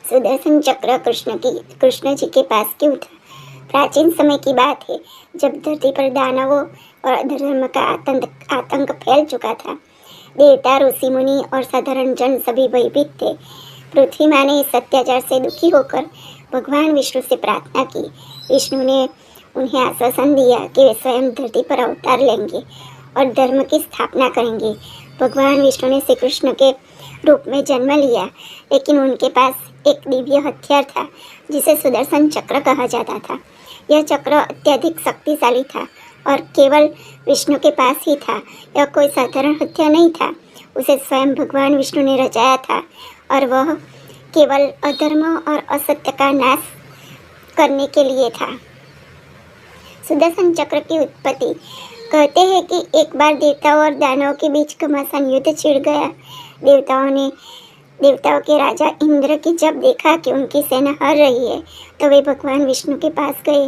सुदर्शन चक्र कृष्ण जी के पास क्यों था? प्राचीन समय की बात है, जब धरती पर दानवों और अधर्म का आतंक फैल चुका था। देवता, ऋषि मुनि और साधारण जन सभी भयभीत थे। पृथ्वी माँ ने इस अत्याचार से दुखी होकर भगवान विष्णु से प्रार्थना की। विष्णु ने उन्हें आश्वासन दिया कि वे स्वयं धरती पर अवतार लेंगे और धर्म की स्थापना करेंगे। भगवान विष्णु ने श्री कृष्ण के रूप में जन्म लिया, लेकिन उनके पास एक दिव्य हथियार था जिसे सुदर्शन चक्र कहा जाता था। यह चक्र अत्यधिक शक्तिशाली था और केवल विष्णु के पास ही था। यह कोई साधारण हथियार नहीं था, उसे स्वयं भगवान विष्णु ने रचाया था और वह केवल अधर्म और असत्य का नाश करने के लिए था। सुदर्शन चक्र की उत्पत्ति। कहते हैं कि एक बार देवताओं और दानवों के बीच घमासान युद्ध छिड़ गया। देवताओं के राजा इंद्र की जब देखा कि उनकी सेना हार रही है, तो वे भगवान विष्णु के पास गए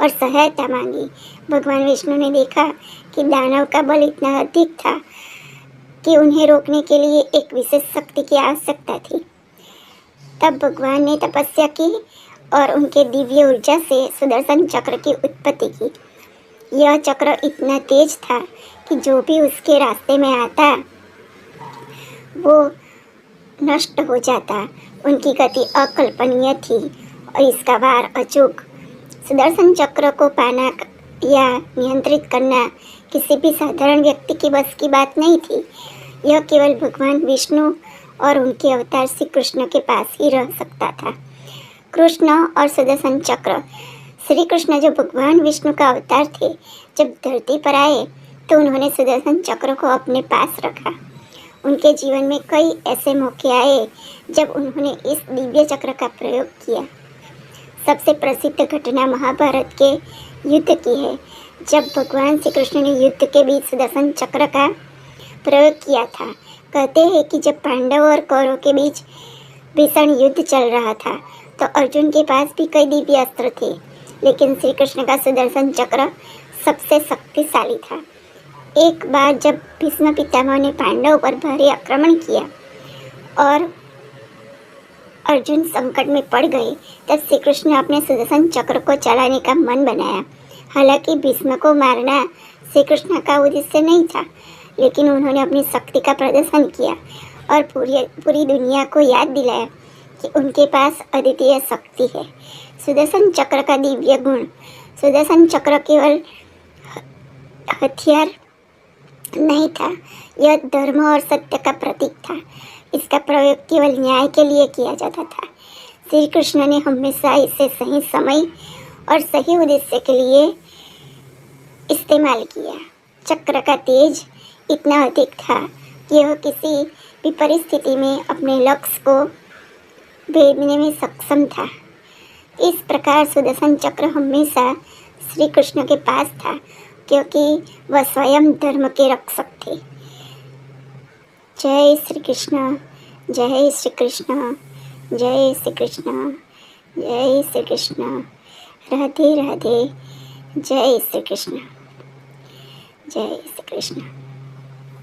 और सहायता मांगी। भगवान विष्णु ने देखा कि दानव का बल इतना अधिक था कि उन्हें रोकने के लिए एक विशेष शक्ति की आवश्यकता थी। तब भगवान ने तपस्या की और उनके दिव्य ऊर्जा से सुदर्शन चक्र की उत्पत्ति की। यह चक्र इतना तेज था कि जो भी उसके रास्ते में आता वो नष्ट हो जाता। उनकी गति अकल्पनीय थी और इसका वार अचूक। सुदर्शन चक्र को पाना या नियंत्रित करना किसी भी साधारण व्यक्ति की बस की बात नहीं थी। यह केवल भगवान विष्णु और उनके अवतार श्री कृष्ण के पास ही रह सकता था। कृष्ण और सुदर्शन चक्र। श्री कृष्ण जो भगवान विष्णु का अवतार थे, जब धरती पर आए तो उन्होंने सुदर्शन चक्र को अपने पास रखा। उनके जीवन में कई ऐसे मौके आए जब उन्होंने इस दिव्य चक्र का प्रयोग किया। सबसे प्रसिद्ध घटना महाभारत के युद्ध की है, जब भगवान श्री कृष्ण ने युद्ध के बीच सुदर्शन चक्र का प्रयोग किया था। कहते हैं कि जब पांडवों और कौरवों के बीच भीषण युद्ध चल रहा था, तो अर्जुन के पास भी कई दिव्य अस्त्र थे, लेकिन श्री कृष्ण का सुदर्शन चक्र सबसे शक्तिशाली था। एक बार जब भीष्म पितामह ने पांडवों पर भारी आक्रमण किया और अर्जुन संकट में पड़ गए, तब श्री कृष्ण ने अपने सुदर्शन चक्र को चलाने का मन बनाया। हालांकि भीष्म को मारना श्री कृष्ण का उद्देश्य नहीं था, लेकिन उन्होंने अपनी शक्ति का प्रदर्शन किया और पूरी दुनिया को याद दिलाया कि उनके पास अद्वितीय शक्ति है। सुदर्शन चक्र का दिव्य गुण। सुदर्शन चक्र केवल हथियार नहीं था, यह धर्म और सत्य का प्रतीक था। इसका प्रयोग केवल न्याय के लिए किया जाता था। श्री कृष्ण ने हमेशा इसे सही समय और सही उद्देश्य के लिए इस्तेमाल किया। चक्र का तेज इतना अधिक था कि यह किसी भी परिस्थिति में अपने लक्ष्य को भेदने में सक्षम था। इस प्रकार सुदर्शन चक्र हमेशा श्री कृष्ण के पास था, क्योंकि वह स्वयं धर्म के रक्षक थे। जय श्री कृष्ण, जय श्री कृष्ण, जय श्री कृष्ण, जय श्री कृष्ण। राधे राधे। जय श्री कृष्ण, जय श्री कृष्ण।